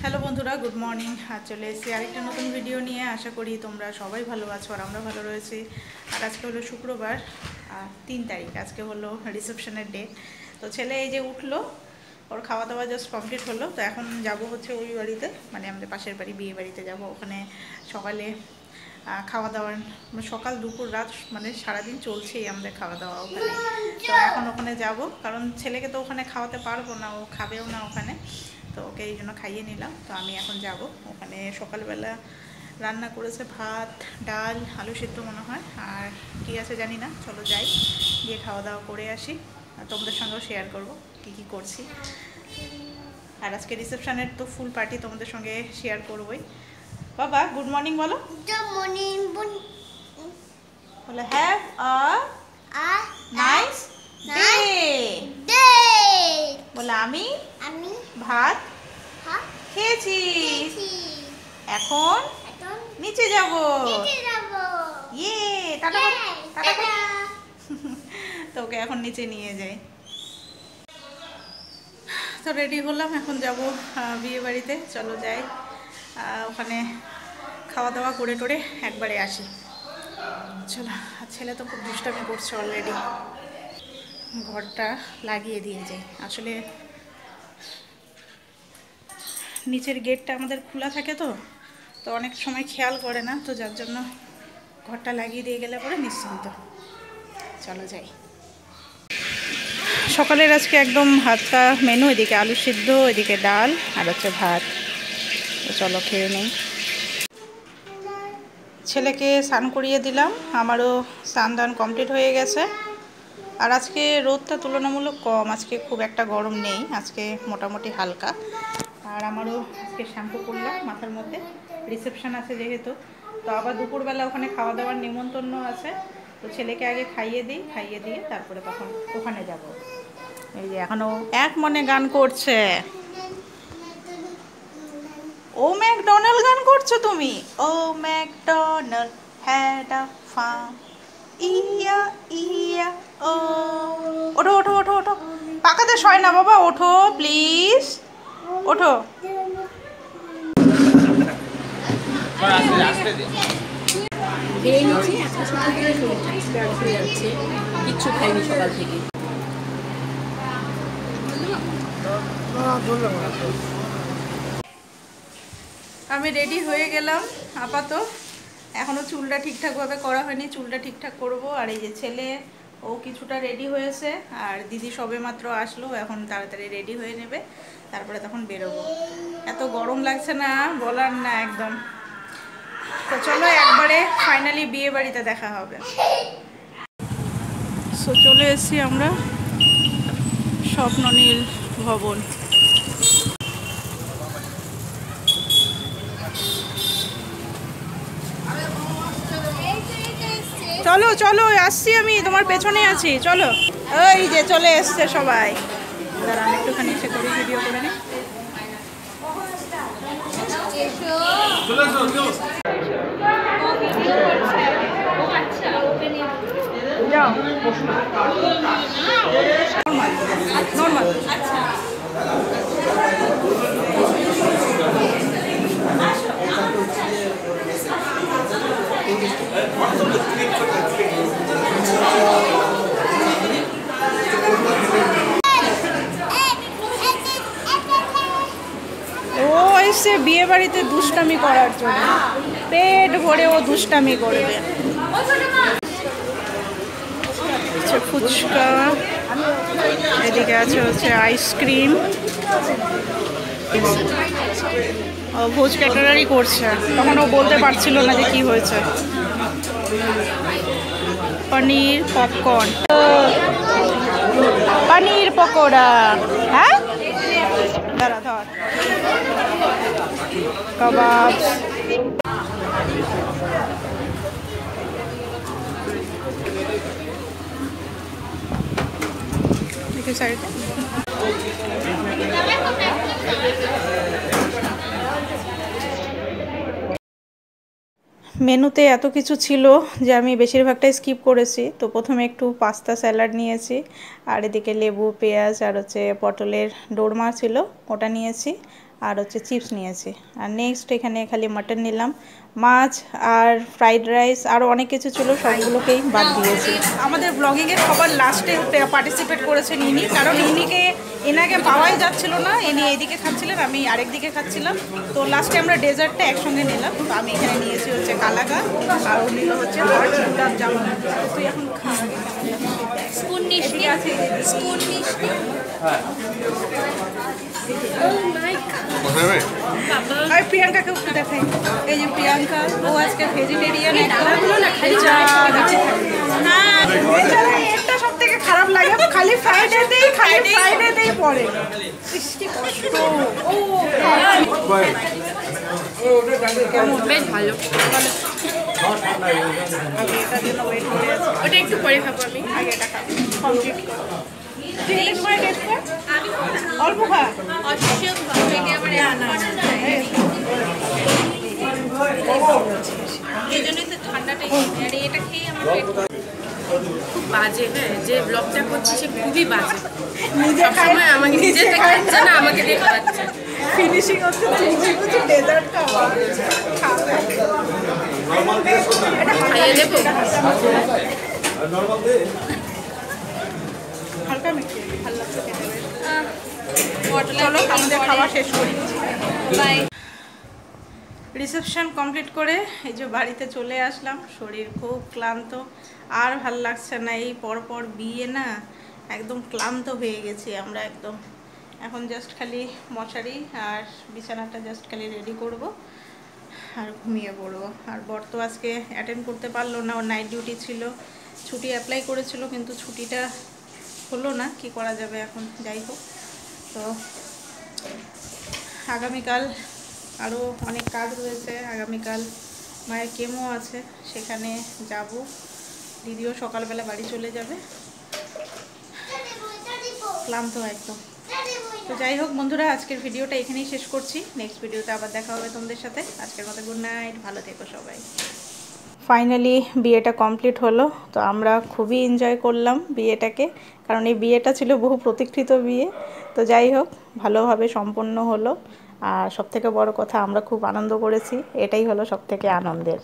Hello বন্ধুরা, good morning. চলে এসেছি আরেকটা নতুন ভিডিও নিয়ে। আশা করি তোমরা সবাই ভালো আছো আর আমরা ভালো রয়েছি। আর আজকে হলো শুক্রবার 3 তারিখ। আজকে হলো রিসেপশনের ডে। তো ছেলে এই যে উঠলো, ওর খাওয়া দাওয়া জাস্ট কমপ্লিট হলো। তো এখন যাব হচ্ছে ওই বাড়িতে, মানে আমাদের পাশের বাড়ি, বিয়ে বাড়িতে যাব। ওখানে সকালে খাওয়া দাওয়ার সকাল দুপুর রাত মানে সারাদিন চলছেই আমাদের খাওয়া দাওয়া ওখানে। তো এখন ওখানে যাব, কারণ ছেলেকে তো ওখানে খাওয়াতে পারবো না, ও খাবেও না ওখানে। তো ওকে এই জন্য খাইয়ে নিলাম। তো আমি এখন যাব ওখানে। সকালবেলা রান্না করেছে ভাত, ডাল, আলু সিদ্ধ মনে হয়, আর কী আছে জানি না। চলো যাই, গিয়ে খাওয়া দাওয়া করে আসি, আর তোমাদের সঙ্গেও শেয়ার করবো কী কী করছি। আর আজকে রিসেপশনের তো ফুল পার্টি তোমাদের সঙ্গে শেয়ার করবোই। বাবা গুড মর্নিং বলো। Good morning. বলে হ্যাভ আ নাইস ডে। বলে আমি ভাত খেয়েছি, এখন নিচে যাব। ইয়ে টাটা টাটা। তো ওকে এখন নিচে নিয়ে যাই। তো রেডি হলাম, এখন যাব বিয়ে বাড়িতে। চলো যাই, ওখানে খাওয়া দাওয়া করে টোরে একবারে আসি। চলো। আর ছেলে তো খুব দুষ্টামি করছে অলরেডি। ঘরটা লাগিয়ে দিয়ে যাই। আসলে নিচের গেটটা আমাদের খোলা থাকে, তো অনেক সময় খেয়াল করে না, তো যার জন্য ঘরটা লাগিয়ে দিয়ে গেলে পরে নিশ্চিন্ত। চলো যাই। সকালের আজকে একদম হালকা মেনু, এদিকে আলু সিদ্ধ, এদিকে ডাল, আর হচ্ছে ভাত। তো চলো খেয়ে নেই। ছেলেকে স্নান করিয়ে দিলাম, আমারও স্নান দান কমপ্লিট হয়ে গেছে। আর আজকে রোদটা তুলনামূলক কম, আজকে খুব একটা গরম নেই, আজকে মোটামুটি হালকা। আর আমারও আজকে শ্যাম্পু করলাম মাথার মধ্যে, রিসেপশন আছে যেহেতু। তো আবার দুপুরবেলা ওখানে খাওয়া দাওয়ার নিমন্ত্রণ আছে। তো ছেলেকে আগে খাইয়ে দিই, খাইয়ে দিয়ে তারপরে তখন ওখানে যাব। এই যে এখনও এক মনে গান করছে। ও ম্যাকডোনাল্ড গান করছো তুমি? ও ম্যাকডোনাল্ড হ্যাড আ ফার্ম, ইয়া ইয়া ও। ওঠো ওঠো ওঠো ওঠো, পাকাতে শয় না বাবা, ওঠো প্লিজ, ওঠো। কিচ্ছু খাইনি সকাল থেকে। আমি রেডি হয়ে গেলাম আপাতত। এখনও চুলটা ঠিকঠাকভাবে করা হয়নি, চুলটা ঠিকঠাক করব। আর এই যে ছেলে, ও কিছুটা রেডি হয়েছে, আর দিদি সবে মাত্র আসলো, এখন তাড়াতাড়ি রেডি হয়ে নেবে, তারপরে তখন বেরোবো। এত গরম লাগছে না বলার না একদম। তো চলো একবারে ফাইনালি বিয়ে বাড়িতে দেখা হবে। সো চলে এসেছি আমরা স্বপ্ননীল ভবন। চলো চলো, আসছি, আমি তোমার পেছনে আছি, চলো। ওই যে চলে এসছে সবাই। দাঁড়ান একটুখানি এসে করি, ভিডিও করে নি। যাও নর্মাল। ও এসে বিয়ে বাড়িতে দুষ্টামি করার জন্য, পেট ভরে ও দুষ্টামি করবে। ফুচকা, এদিকে আছে হচ্ছে আইসক্রিম। ও ভোজ ক্যাটারারই করছে, তখন ও বলতে পারছিল না যে কি হয়েছে। পনির পপকর্ন, পনির পকোড়া, হ্যাঁ দাঁড়া ধর, কাবাব। দেখি সাইডে মেনুতে এত কিছু ছিল যে আমি বেশিরভাগটাই স্কিপ করেছি। তো প্রথমে একটু পাস্তা স্যালাড নিয়েছি, আর এদিকে লেবু, পেঁয়াজ, আর হচ্ছে পটলের দোরমা ছিল ওটা নিয়েছি, আর হচ্ছে চিপস নিয়েছি। আর নেক্সট এখানে খালি মাটন নিলাম, মাছ আর ফ্রাইড রাইস আরও অনেক কিছু ছিল, সবগুলোকেই বাদ দিয়েছি। আমাদের ব্লগিংয়ের সবার লাস্টে পার্টিসিপেট করেছেন ইনি, কারণ এনাকে পাওয়াই যাচ্ছিল না, ইনি এইদিকে খাচ্ছিলেন, আমি আরেক দিকে খাচ্ছিলাম। তো লাস্টে আমরা ডেজার্টটা একসঙ্গে নিলাম। তো আমি এখানে নিয়েছি হচ্ছে কালাকাঁদ, আর ও নিল হচ্ছে গোলাপ জামুন। তুই এখন স্পুন নিশ্চয়ই আছে, স্পুন নিশ্চয়ই। আর প্রিয়াঙ্কাকে একটু দেখাই, এই যে প্রিয়াঙ্কা, ও আজকে ভেজিটেরিয়ান। এটা সব থেকে খারাপ লাগে, খালি ফ্রাইডেতেই পড়ে। বেশ ভালো। ওটা একটু পরে খাবো আমি, আগে এটা কমপ্লিট করো। অল্প খা, এই জন্যই তো ঠান্ডাটা এটা খেয়ে আমার খুব বাজে। হ্যাঁ, যে ব্লগটা করছি সে খুবই বাজে, সবসময় আমাকে নিজেতে খাচ্ছে না, আমাকে দিয়ে খাওয়াচ্ছে। ফিনিশিং হচ্ছে ডেজার্ট খাওয়া, খাইয়ে দেবো। হালকা মিষ্টি, ভালো লাগছে খেতে। চলো আমাদের খাওয়া শেষ করি, বাই। রিসেপশন কমপ্লিট করে এই যে বাড়িতে চলে আসলাম, শরীর খুব ক্লান্ত, আর ভাল লাগছে না। এই পরপর বিয়ে না, একদম ক্লান্ত হয়ে গেছি আমরা একদম। এখন জাস্ট খালি মশারি আর বিছানাটা জাস্ট খালি রেডি করব আর ঘুমিয়ে পড়বো। আর বর তো আজকে অ্যাটেন্ড করতে পারলো না, ওর নাইট ডিউটি ছিল, ছুটি অ্যাপ্লাই করেছিল কিন্তু ছুটিটা হলো না, কি করা যাবে এখন। যাই হোক, তো আগামীকাল আরও অনেক কাজ রয়েছে। আগামীকাল মায়ের কেমো আছে, সেখানে যাব। দিদিও সকালবেলা বাড়ি চলে যাবে, ক্লান্ত একদম। তো যাই হোক বন্ধুরা, আজকের ভিডিওটা এখানেই শেষ করছি। নেক্সট ভিডিওতে আবার দেখা হবে তোমাদের সাথে। আজকের মতো গুড নাইট, ভালো থেকো সবাই। ফাইনালি বিয়েটা কমপ্লিট হলো। তো আমরা খুবই এনজয় করলাম বিয়েটাকে, কারণ এই বিয়েটা ছিল বহু প্রতীক্ষিত বিয়ে। তো যাই হোক, ভালোভাবে সম্পন্ন হলো। আর সবথেকে বড় কথা, আমরা খুব আনন্দ করেছি, এটাই হলো সবথেকে আনন্দের।